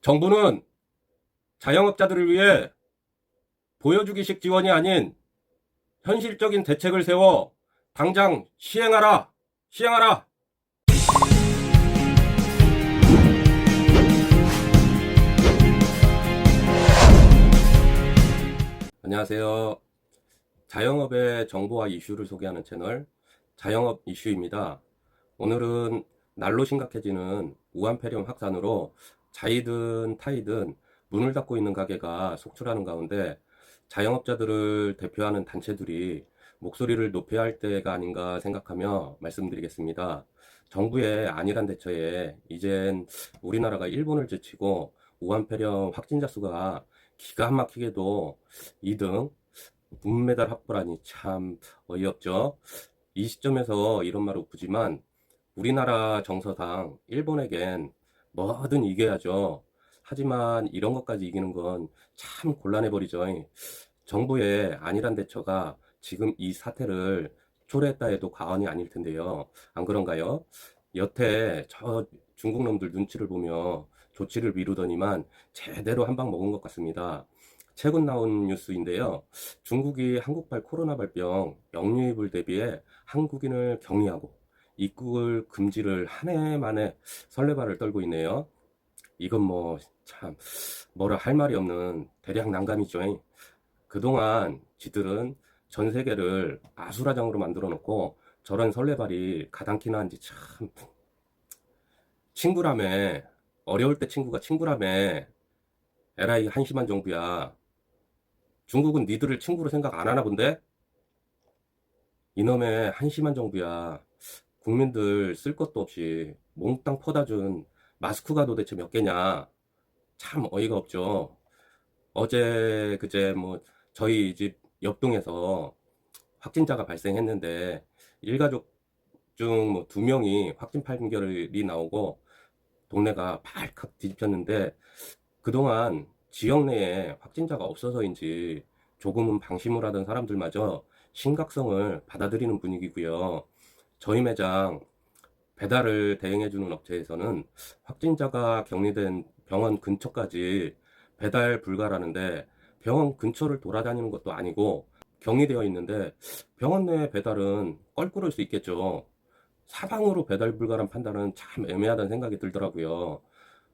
정부는 자영업자들을 위해 보여주기식 지원이 아닌 현실적인 대책을 세워 당장 시행하라! 시행하라! 안녕하세요. 자영업의 정보와 이슈를 소개하는 채널 자영업 이슈입니다. 오늘은 날로 심각해지는 우한 폐렴 확산으로 자이든 타이든 문을 닫고 있는 가게가 속출하는 가운데 자영업자들을 대표하는 단체들이 목소리를 높여야 할 때가 아닌가 생각하며 말씀드리겠습니다. 정부의 안일한 대처에 이젠 우리나라가 일본을 제치고 우한 폐렴 확진자 수가 기가 막히게도 2등 은메달 확보라니 참 어이없죠. 이 시점에서 이런 말 웃프지만 우리나라 정서상 일본에겐 뭐든 이겨야죠. 하지만 이런 것까지 이기는 건 참 곤란해버리죠. 정부의 안일한 대처가 지금 이 사태를 초래했다 해도 과언이 아닐 텐데요. 안 그런가요? 여태 저 중국 놈들 눈치를 보며 조치를 미루더니만 제대로 한 방 먹은 것 같습니다. 최근 나온 뉴스인데요. 중국이 한국발 코로나 발병 역류입을 대비해 한국인을 격리하고 입국을 금지를 한 해 만에 설레발을 떨고 있네요. 이건 뭐 참 뭐라 할 말이 없는 대략 난감이죠. 그동안 지들은 전 세계를 아수라장으로 만들어 놓고 저런 설레발이 가당키나 한지 참 친구라며 어려울 때 친구가 친구라며 에라이 한심한 정부야. 중국은 니들을 친구로 생각 안 하나 본데? 이놈의 한심한 정부야. 국민들 쓸 것도 없이 몽땅 퍼다 준 마스크가 도대체 몇 개냐? 참 어이가 없죠. 어제 그제 뭐 저희 집 옆동에서 확진자가 발생했는데 일가족 중 뭐 2명이 확진 판결이 나오고 동네가 발칵 뒤집혔는데 그동안 지역 내에 확진자가 없어서인지 조금은 방심을 하던 사람들마저 심각성을 받아들이는 분위기고요. 저희 매장 배달을 대행해주는 업체에서는 확진자가 격리된 병원 근처까지 배달 불가라는데 병원 근처를 돌아다니는 것도 아니고 격리되어 있는데 병원 내 배달은 껄끄러울 수 있겠죠. 사방으로 배달 불가란 판단은 참 애매하다는 생각이 들더라고요.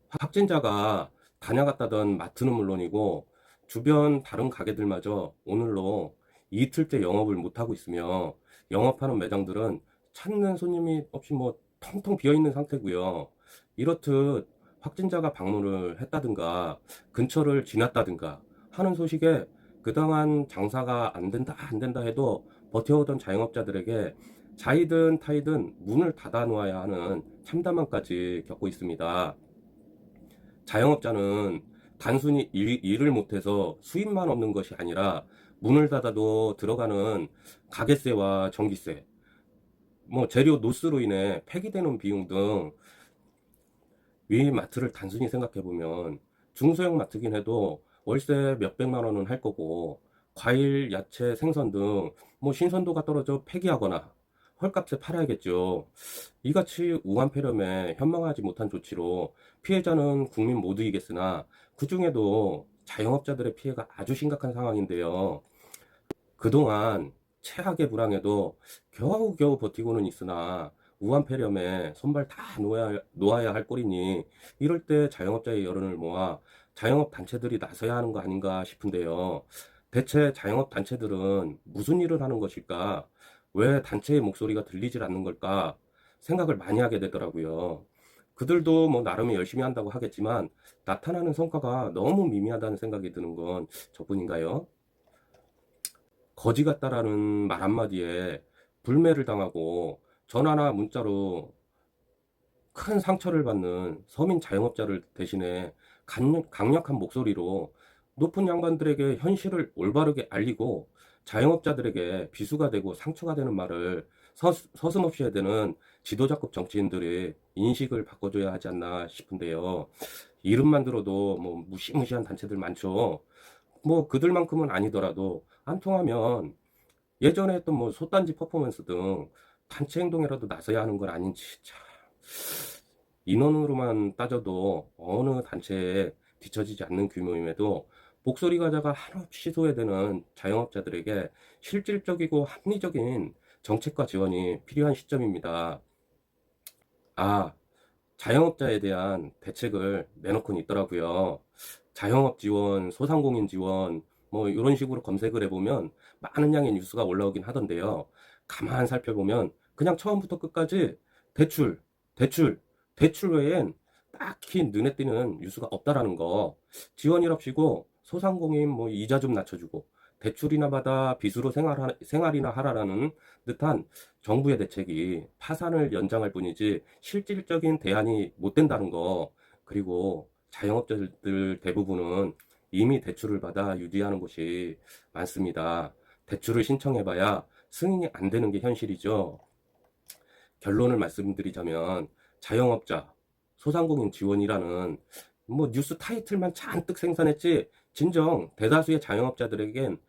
확진자가 다녀갔다던 마트는 물론이고 주변 다른 가게들마저 오늘로 이틀째 영업을 못하고 있으며 영업하는 매장들은 찾는 손님이 없이 뭐 텅텅 비어있는 상태고요. 이렇듯 확진자가 방문을 했다든가 근처를 지났다든가 하는 소식에 그동안 장사가 안 된다 안 된다 해도 버텨오던 자영업자들에게 자이든 타이든 문을 닫아 놓아야 하는 참담함까지 겪고 있습니다. 자영업자는 단순히 일을 못해서 수입만 없는 것이 아니라 문을 닫아도 들어가는 가게세와 전기세, 뭐 재료 노스로 인해 폐기되는 비용 등 위 마트를 단순히 생각해 보면 중소형 마트긴 해도 월세 몇백만 원은 할 거고 과일, 야채, 생선 등 뭐 신선도가 떨어져 폐기하거나 헐값에 팔아야겠죠. 이같이 우한폐렴에 현명하지 못한 조치로 피해자는 국민 모두이겠으나 그 중에도 자영업자들의 피해가 아주 심각한 상황인데요. 그동안 최악의 불황에도 겨우겨우 버티고는 있으나 우한폐렴에 손발 다 놓아야 할 꼴이니 이럴 때 자영업자의 여론을 모아 자영업 단체들이 나서야 하는 거 아닌가 싶은데요. 대체 자영업 단체들은 무슨 일을 하는 것일까? 왜 단체의 목소리가 들리질 않는 걸까? 생각을 많이 하게 되더라고요. 그들도 뭐 나름의 열심히 한다고 하겠지만 나타나는 성과가 너무 미미하다는 생각이 드는 건 저뿐인가요? 거지 같다라는 말 한마디에 불매를 당하고 전화나 문자로 큰 상처를 받는 서민 자영업자를 대신해 강력한 목소리로 높은 양반들에게 현실을 올바르게 알리고 자영업자들에게 비수가 되고 상처가 되는 말을 서슴없이 해야 되는 지도자급 정치인들의 인식을 바꿔줘야 하지 않나 싶은데요. 이름만 들어도 뭐 무시무시한 단체들 많죠. 뭐 그들만큼은 아니더라도 안 통하면 예전에 했던 뭐 소단지 퍼포먼스 등 단체 행동이라도 나서야 하는 건 아닌지 참 인원으로만 따져도 어느 단체에 뒤처지지 않는 규모임에도 목소리 가자가 한없이 소외되는 자영업자들에게 실질적이고 합리적인 정책과 지원이 필요한 시점입니다. 아, 자영업자에 대한 대책을 내놓고는 있더라고요. 자영업 지원, 소상공인 지원, 뭐 이런 식으로 검색을 해보면 많은 양의 뉴스가 올라오긴 하던데요. 가만 살펴보면 그냥 처음부터 끝까지 대출, 대출, 대출 외엔 딱히 눈에 띄는 뉴스가 없다라는 거. 지원이랍시고 소상공인 뭐 이자 좀 낮춰주고 대출이나 받아 빚으로 생활이나 하라라는 듯한 정부의 대책이 파산을 연장할 뿐이지 실질적인 대안이 못 된다는 거. 그리고 자영업자들 대부분은 이미 대출을 받아 유지하는 곳이 많습니다. 대출을 신청해봐야 승인이 안 되는 게 현실이죠. 결론을 말씀드리자면 자영업자, 소상공인 지원이라는 뭐 뉴스 타이틀만 잔뜩 생산했지 진정 대다수의 자영업자들에겐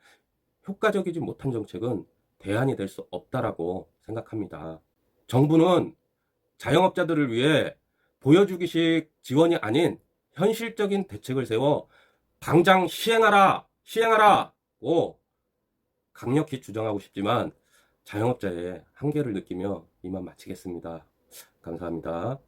효과적이지 못한 정책은 대안이 될 수 없다라고 생각합니다. 정부는 자영업자들을 위해 보여주기식 지원이 아닌 현실적인 대책을 세워 당장 시행하라! 시행하라!고 강력히 주장하고 싶지만 자영업자의 한계를 느끼며 이만 마치겠습니다. 감사합니다.